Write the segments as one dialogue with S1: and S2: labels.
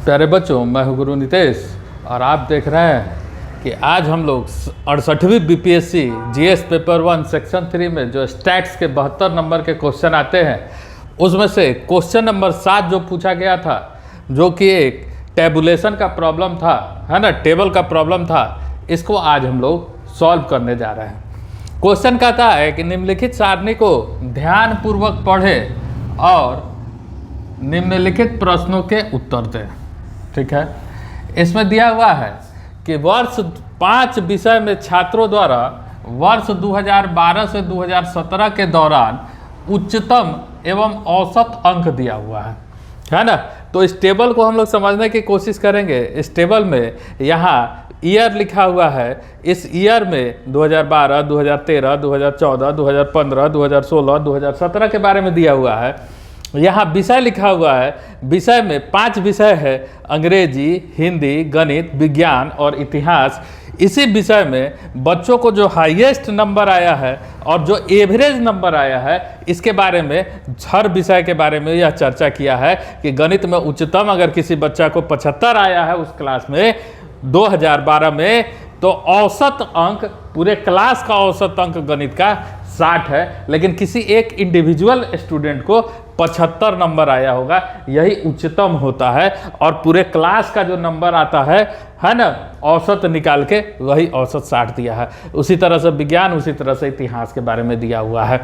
S1: प्यारे बच्चों, मैं हूं गुरु नितेश और आप देख रहे हैं कि आज हम लोग 68वीं बीपीएससी जीएस पेपर 1 सेक्शन 3 में जो स्टैट्स के 72 नंबर के क्वेश्चन आते हैं उसमें से क्वेश्चन नंबर 7 जो पूछा गया था, जो कि एक टेबुलेशन का प्रॉब्लम था, है ना, टेबल का प्रॉब्लम था, इसको आज हम लोग सॉल्व करने जा रहे हैं। क्वेश्चन कहता है कि निम्नलिखित सारणी को ध्यानपूर्वक पढ़ें और निम्नलिखित प्रश्नों के उत्तर दें। ठीक है, इसमें दिया हुआ है कि वर्ष 5 विषय में छात्रों द्वारा वर्ष 2012 से 2017 के दौरान उच्चतम एवं औसत अंक दिया हुआ है ना। तो इस टेबल को हम लोग समझने की कोशिश करेंगे। इस टेबल में यहाँ ईयर लिखा हुआ है। इस ईयर में 2012, 2013, 2014, 2015, 2016, 2017 के बारे में दिया हुआ है। यहाँ विषय लिखा हुआ है। विषय में 5 विषय है, अंग्रेजी, हिंदी, गणित, विज्ञान और इतिहास। इसी विषय में बच्चों को जो हाईएस्ट नंबर आया है और जो एवरेज नंबर आया है, इसके बारे में, हर विषय के बारे में यह चर्चा किया है कि गणित में उच्चतम अगर किसी बच्चा को 75 आया है उस क्लास में 2012 में, तो औसत अंक, पूरे क्लास का औसत अंक गणित का 60 है, लेकिन किसी एक इंडिविजुअल स्टूडेंट को 75 नंबर आया होगा, यही उच्चतम होता है। और पूरे क्लास का जो नंबर आता है ना, औसत निकाल के वही औसत 60 दिया है। उसी तरह से विज्ञान, उसी तरह से इतिहास के बारे में दिया हुआ है।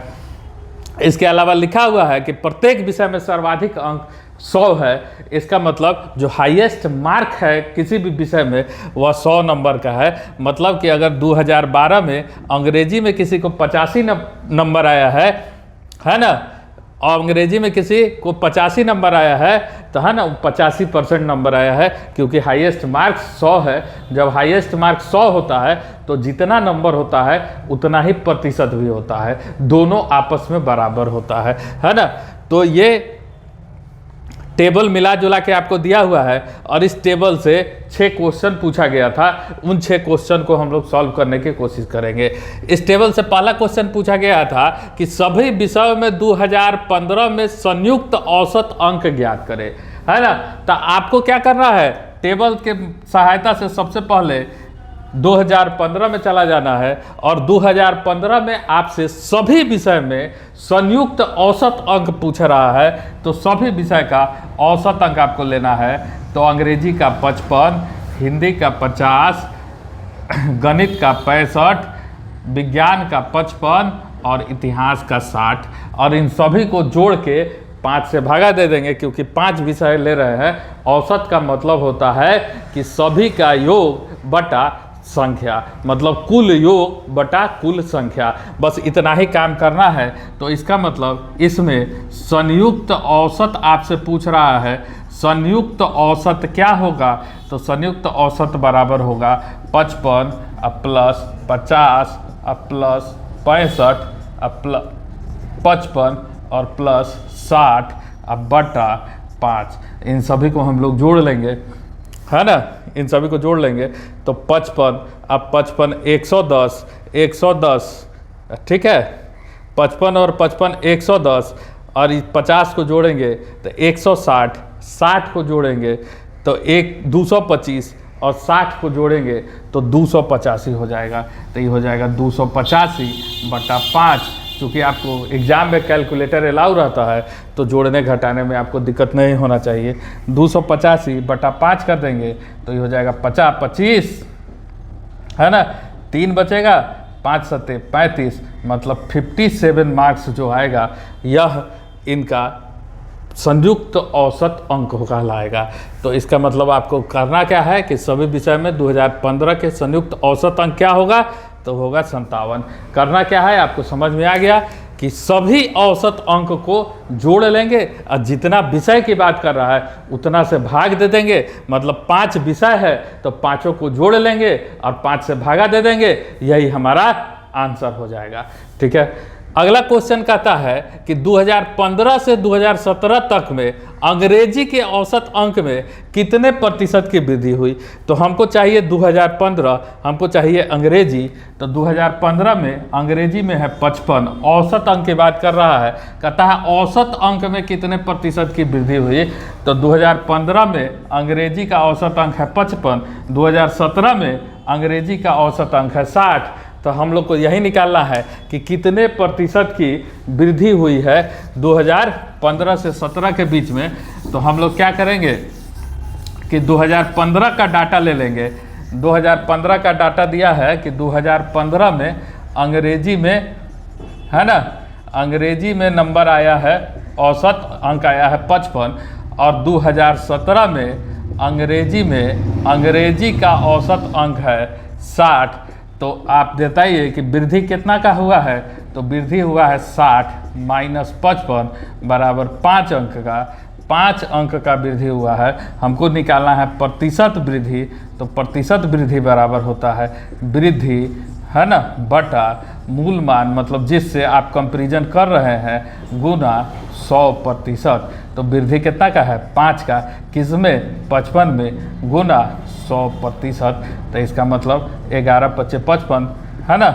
S1: इसके अलावा लिखा हुआ है कि प्रत्येक विषय में सर्वाधिक अंक 100 है। इसका मतलब जो हाईएस्ट मार्क है किसी भी विषय में वह 100 नंबर का है। मतलब कि अगर 2012 में अंग्रेजी में किसी को 85 नंबर आया है ना, और अंग्रेजी में किसी को 85 नंबर आया है, तो है ना 85% नंबर आया है, क्योंकि हाईएस्ट मार्क 100 है। जब हाईएस्ट मार्क 100 होता है तो जितना नंबर होता है उतना ही प्रतिशत भी होता है, दोनों आपस में बराबर होता है ना। तो ये टेबल मिला जुला के आपको दिया हुआ है और इस टेबल से 6 क्वेश्चन पूछा गया था। उन 6 क्वेश्चन को हम लोग सॉल्व करने की कोशिश करेंगे। इस टेबल से पहला क्वेश्चन पूछा गया था कि सभी विषयों में 2015 में संयुक्त औसत अंक ज्ञात करें, है ना। तो आपको क्या करना है, टेबल के सहायता से सबसे पहले 2015 में चला जाना है और 2015 में आपसे सभी विषय में संयुक्त औसत अंक पूछ रहा है, तो सभी विषय का औसत अंक आपको लेना है। तो अंग्रेजी का 55, हिंदी का 50, गणित का 65, विज्ञान का 55 और इतिहास का 60, और इन सभी को जोड़ के 5 से भागा दे देंगे, क्योंकि 5 विषय ले रहे हैं। औसत का मतलब होता है कि सभी का योग बटा संख्या, मतलब कुल योग बटा कुल संख्या, बस इतना ही काम करना है। तो इसका मतलब इसमें संयुक्त औसत आपसे पूछ रहा है। संयुक्त औसत क्या होगा, तो संयुक्त औसत बराबर होगा 55 प्लस 50 प्लस 65 प्लस 55 और प्लस 60 बटा 5। इन सभी को हम लोग जोड़ लेंगे, है ना, इन सभी को जोड़ लेंगे तो 55 55 110, ठीक है, 55 और 55 110, और 50 को जोड़ेंगे तो 160, 60 को जोड़ेंगे तो 225, और 60 को जोड़ेंगे तो 285 हो जाएगा। तो ये हो जाएगा 285 बटा 5। चूँकि आपको एग्जाम में कैलकुलेटर अलाउ रहता है तो जोड़ने घटाने में आपको दिक्कत नहीं होना चाहिए। 285 बटा 5 कर देंगे तो ये हो जाएगा 25, है ना, 3 बचेगा, 5 सत्ते 35, मतलब 57 मार्क्स जो आएगा यह इनका संयुक्त औसत अंक कहलाएगा। तो इसका मतलब आपको करना क्या है कि सभी विषय में 2015 के संयुक्त औसत अंक क्या होगा, तो होगा 57। करना क्या है, आपको समझ में आ गया कि सभी औसत अंक को जोड़ लेंगे और जितना विषय की बात कर रहा है उतना से भाग दे देंगे। मतलब 5 विषय है तो 5 को जोड़ लेंगे और 5 से भागा दे देंगे, यही हमारा आंसर हो जाएगा। ठीक है, अगला क्वेश्चन कहता है कि 2015 से 2017 तक में अंग्रेजी के औसत अंक में कितने प्रतिशत की वृद्धि हुई। तो हमको चाहिए 2015, हमको चाहिए अंग्रेजी। तो 2015 में अंग्रेजी में है 55, औसत अंक की बात कर रहा है, कहता है औसत अंक में कितने प्रतिशत की वृद्धि हुई। तो 2015 में अंग्रेजी का औसत अंक है 55, 2017 में अंग्रेजी का औसत अंक है 60। तो हम लोग को यही निकालना है कि कितने प्रतिशत की वृद्धि हुई है 2015 से 17 के बीच में। तो हम लोग क्या करेंगे कि 2015 का डाटा ले लेंगे। 2015 का डाटा दिया है कि 2015 में अंग्रेजी में, है ना, अंग्रेजी में नंबर आया है, औसत अंक आया है 55, और 2017 में अंग्रेजी का औसत अंक है 60। तो आप बताइए कि वृद्धि कितना का हुआ है। तो वृद्धि हुआ है 60 माइनस 55 बराबर 5 अंक का, 5 अंक का वृद्धि हुआ है। हमको निकालना है प्रतिशत वृद्धि। तो प्रतिशत वृद्धि बराबर होता है वृद्धि, है ना, बटा मूल मान, मतलब जिससे आप कंपैरिजन कर रहे हैं, गुना 100%। तो वृद्धि कितना का है 5 का, किसमें 55 में, गुना 100%। तो इसका मतलब 11 × 5 = 55, है ना,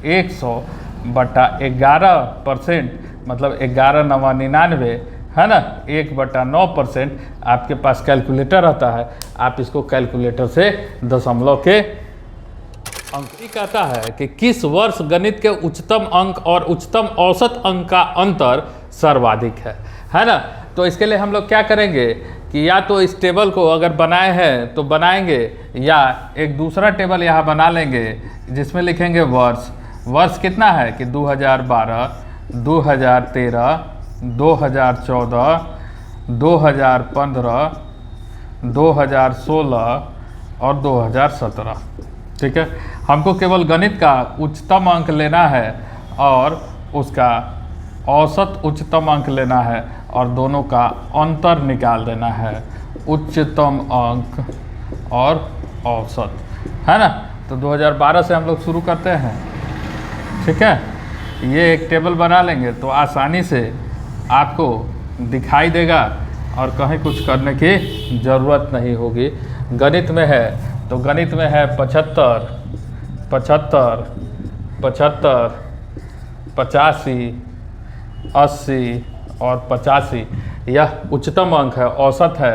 S1: 100 बटा 11%, मतलब 11 × 9 = 99, है ना, 1/9%। आपके पास कैलकुलेटर आता है, आप इसको कैलकुलेटर से दशमलव के अंक कहता है कि किस वर्ष गणित के उच्चतम अंक और उच्चतम औसत अंक का अंतर सर्वाधिक है ना। तो इसके लिए हम लोग क्या करेंगे कि या तो इस टेबल को अगर बनाए हैं तो बनाएंगे, या एक दूसरा टेबल यहाँ बना लेंगे जिसमें लिखेंगे वर्ष। वर्ष कितना है कि 2012, 2013, 2014, 2015, 2016 और 2017। ठीक है, हमको केवल गणित का उच्चतम अंक लेना है और उसका औसत उच्चतम अंक लेना है, और दोनों का अंतर निकाल देना है, उच्चतम अंक और औसत, है ना। तो 2012 से हम लोग शुरू करते हैं। ठीक है, ये एक टेबल बना लेंगे तो आसानी से आपको दिखाई देगा और कहीं कुछ करने की ज़रूरत नहीं होगी। गणित में है तो गणित में है 75, 75, 75, 85, 80 और 85। यह उच्चतम अंक है, औसत है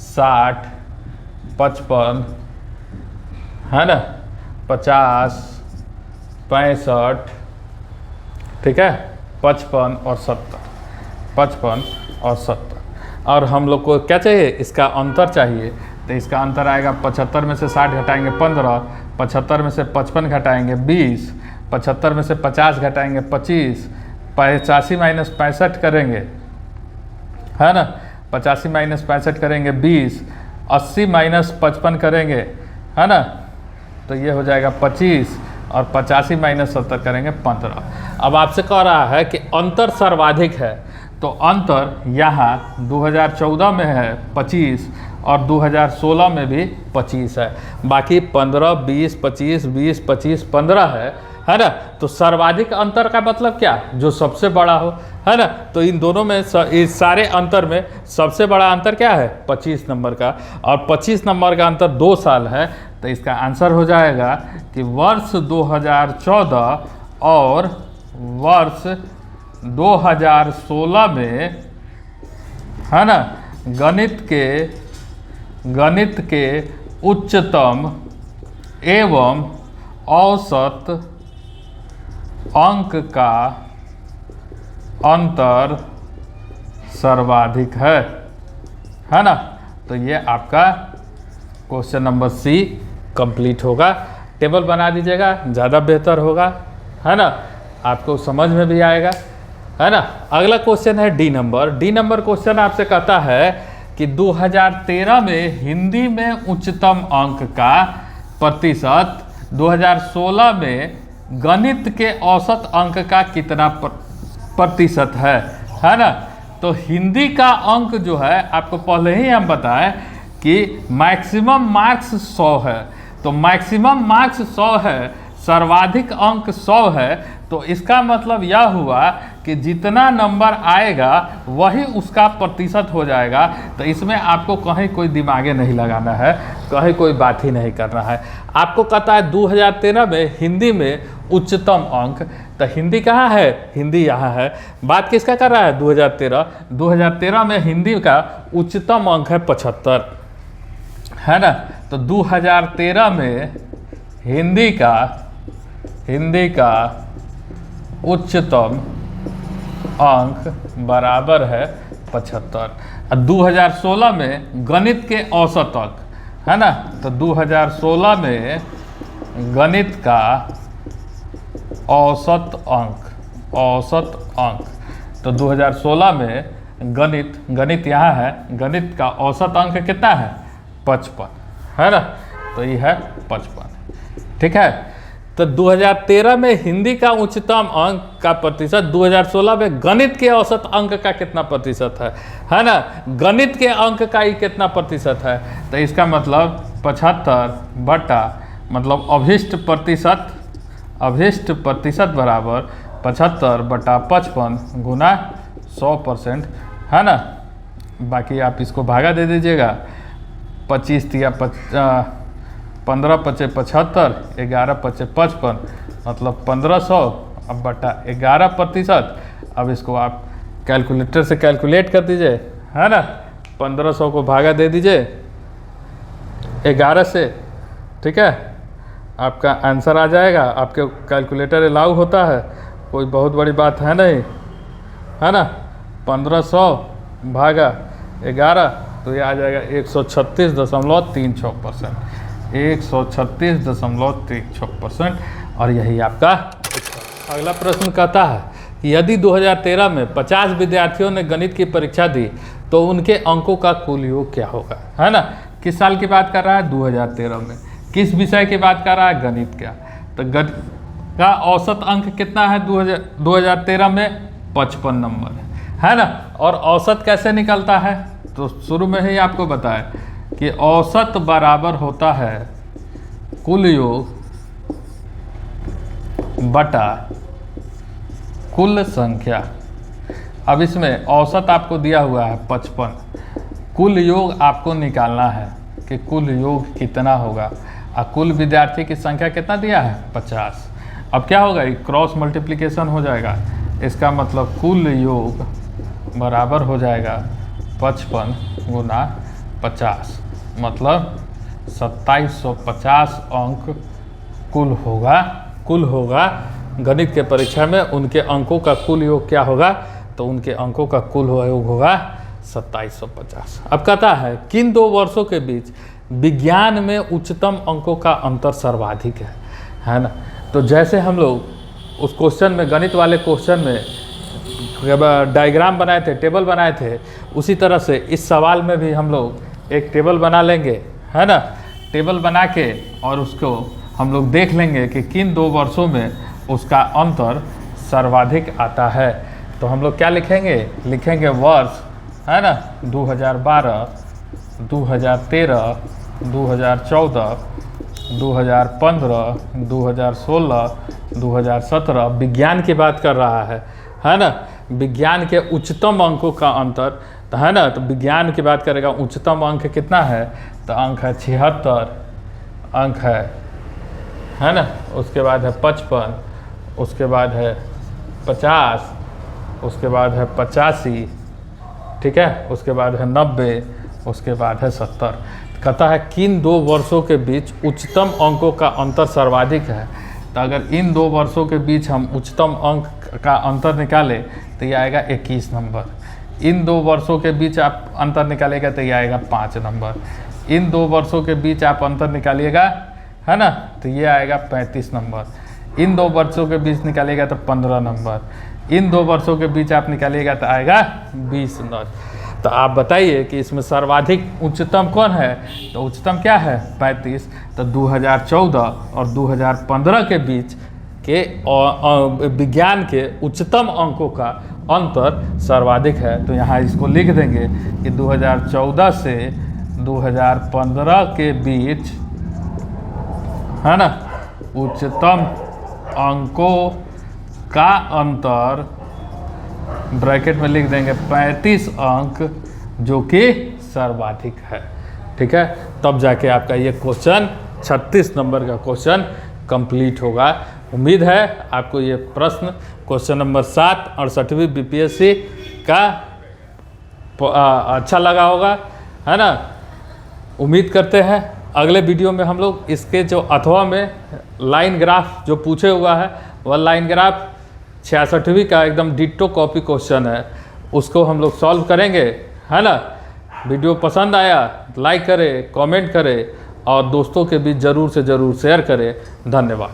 S1: 60, 55, है ना, 50, 65, ठीक है, 55 और 70, 55 और 70। और हम लोग को क्या चाहिए, इसका अंतर चाहिए। तो इसका अंतर आएगा 75 में से 60 घटाएंगे 15, 75 में से 55 घटाएंगे 20, 75 में से 50 घटाएंगे 25, 85 माइनस 65 करेंगे, है ना, 85 माइनस 65 करेंगे 20, 80 माइनस 55 करेंगे, है ना, तो ये हो जाएगा 25, और 85 माइनस 70 करेंगे 15। अब आपसे कह रहा है कि अंतर सर्वाधिक है। तो अंतर यहाँ 2014 में है 25 और 2016 में भी 25 है, बाकी 15, 20, 25, 20, 25, 15 है ना। तो सर्वाधिक अंतर का मतलब क्या, जो सबसे बड़ा हो, है ना। तो इन दोनों में इस सारे अंतर में सबसे बड़ा अंतर क्या है, 25 नंबर का, और 25 नंबर का अंतर 2 साल है। तो इसका आंसर हो जाएगा कि वर्ष 2014 और वर्ष 2016 में, है ना, गणित के उच्चतम एवं औसत अंक का अंतर सर्वाधिक है ना। तो ये आपका क्वेश्चन नंबर सी कंप्लीट होगा। टेबल बना दीजिएगा, ज़्यादा बेहतर होगा, है ना, आपको समझ में भी आएगा, है ना। अगला क्वेश्चन है D number. D number question आपसे कहता है कि 2013 में हिंदी में उच्चतम अंक का प्रतिशत 2016 में गणित के औसत अंक का कितना प्रतिशत है ना। तो हिंदी का अंक जो है, आपको पहले ही हम बताएं कि मैक्सिमम मार्क्स 100 है। तो मैक्सिमम मार्क्स 100 है, सर्वाधिक अंक 100 है। तो इसका मतलब यह हुआ कि जितना नंबर आएगा वही उसका प्रतिशत हो जाएगा। तो इसमें आपको कहीं कोई दिमागे नहीं लगाना है, कहीं कोई बात ही नहीं करना है। आपको कहता है 2013 में हिंदी में उच्चतम अंक, तो हिंदी कहाँ है? हिंदी यहाँ है। बात किसका कर रहा है? 2013 में हिंदी का उच्चतम अंक है 75, है ना। तो 2013 में हिंदी का उच्चतम अंक बराबर है 75। और 2016 में गणित के औसत अंक, है ना। तो 2016 में गणित का औसत अंक, तो 2016 में गणित यहाँ है, गणित का औसत अंक कितना है? 55, है ना। तो ये है 55, ठीक है। तो 2013 में हिंदी का उच्चतम अंक का प्रतिशत, 2016 में गणित के औसत अंक का कितना प्रतिशत है ना। गणित के अंक का ही कितना प्रतिशत है? तो इसका मतलब 75 बटा, मतलब अभिष्ट प्रतिशत बराबर 75 बटा 55 गुना 100%, है ना। बाकी आप इसको भागा दे दीजिएगा, 25 या 15 पचे 75, 11 पचे 55, मतलब 1500 अब बटा 11%। अब इसको आप कैलकुलेटर से कैलकुलेट कर दीजिए, है ना। 1500 को भागा दे दीजिए 11 से, ठीक है, आपका आंसर आ जाएगा। आपके कैलकुलेटर अलाउ होता है, कोई बहुत बड़ी बात है नहीं, है ना। 1500 भागा 11, तो ये आ जाएगा 136.36%, 136.36%। और यही आपका। अगला प्रश्न कहता है कि यदि 2013 में 50 विद्यार्थियों ने गणित की परीक्षा दी तो उनके अंकों का कुल योग क्या होगा, है ना। किस साल की बात कर रहा है? 2013 में। किस विषय की बात कर रहा है? गणित का। तो गणित का औसत अंक कितना है 2013 में? 55 नंबर, है ना। और औसत कैसे निकलता है? तो शुरू में ही आपको बताया कि औसत बराबर होता है कुल योग बटा कुल संख्या। अब इसमें औसत आपको दिया हुआ है 55, कुल योग आपको निकालना है कि कुल योग कितना होगा। और कुल विद्यार्थी की संख्या कितना दिया है? 50। अब क्या होगा? क्रॉस मल्टीप्लिकेशन हो जाएगा। इसका मतलब कुल योग बराबर हो जाएगा 55 गुना 50, मतलब 2750 अंक कुल होगा। गणित के परीक्षा में उनके अंकों का कुल योग क्या होगा? तो उनके अंकों का कुल योग होगा 2750। अब कहता है किन 2 वर्षों के बीच विज्ञान में उच्चतम अंकों का अंतर सर्वाधिक है ना। तो जैसे हम लोग उस क्वेश्चन में, गणित वाले क्वेश्चन में डायग्राम बनाए थे, टेबल बनाए थे, उसी तरह से इस सवाल में भी हम लोग एक टेबल बना लेंगे, है ना। टेबल बना के और उसको हम लोग देख लेंगे कि किन 2 वर्षों में उसका अंतर सर्वाधिक आता है। तो हम लोग क्या लिखेंगे वर्ष, है ना। 2012, 2013, 2014, 2015, 2016, 2017 विज्ञान की बात कर रहा है ना। विज्ञान के उच्चतम अंकों का अंतर, तो है ना। तो विज्ञान की बात करेगा, उच्चतम अंक कितना है? तो अंक है 76 अंक है ना। उसके बाद है 55, उसके बाद है 50, उसके बाद है 85, ठीक है, उसके बाद है 90, उसके बाद है 70। कहता है किन 2 वर्षों के बीच उच्चतम अंकों का अंतर सर्वाधिक है। तो अगर इन 2 वर्षों के बीच हम उच्चतम अंक का अंतर निकालें तो ये आएगा 21 नंबर। इन 2 वर्षों के बीच आप अंतर निकालेगा तो ये आएगा 5 नंबर। इन 2 वर्षों के बीच आप अंतर निकालिएगा, है ना, तो ये आएगा 35 नंबर। इन 2 वर्षों के बीच निकालिएगा तो 15 नंबर। इन 2 वर्षों के बीच आप निकालिएगा तो आएगा 20 नंबर। तो आप बताइए कि इसमें सर्वाधिक उच्चतम कौन है? तो उच्चतम क्या है? 35। तो 2014 और 2015 के बीच के विज्ञान के उच्चतम अंकों का अंतर सर्वाधिक है। तो यहाँ इसको लिख देंगे कि 2014 से 2015 के बीच, है ना, उच्चतम अंकों का अंतर ब्रैकेट में लिख देंगे 35 अंक, जो कि सर्वाधिक है। ठीक है, तब जाके आपका ये क्वेश्चन 36 नंबर का क्वेश्चन कंप्लीट होगा। उम्मीद है आपको ये प्रश्न क्वेश्चन नंबर 7 68वीं बीपीएससी का अच्छा लगा होगा, है ना। उम्मीद करते हैं अगले वीडियो में हम लोग इसके जो अथवा में लाइन ग्राफ जो पूछे हुआ है, वह लाइन ग्राफ 66वीं का एकदम डिट्टो कॉपी क्वेश्चन है, उसको हम लोग सॉल्व करेंगे, है ना। वीडियो पसंद आया लाइक करें, कमेंट करें और दोस्तों के बीच ज़रूर से ज़रूर शेयर करें। धन्यवाद।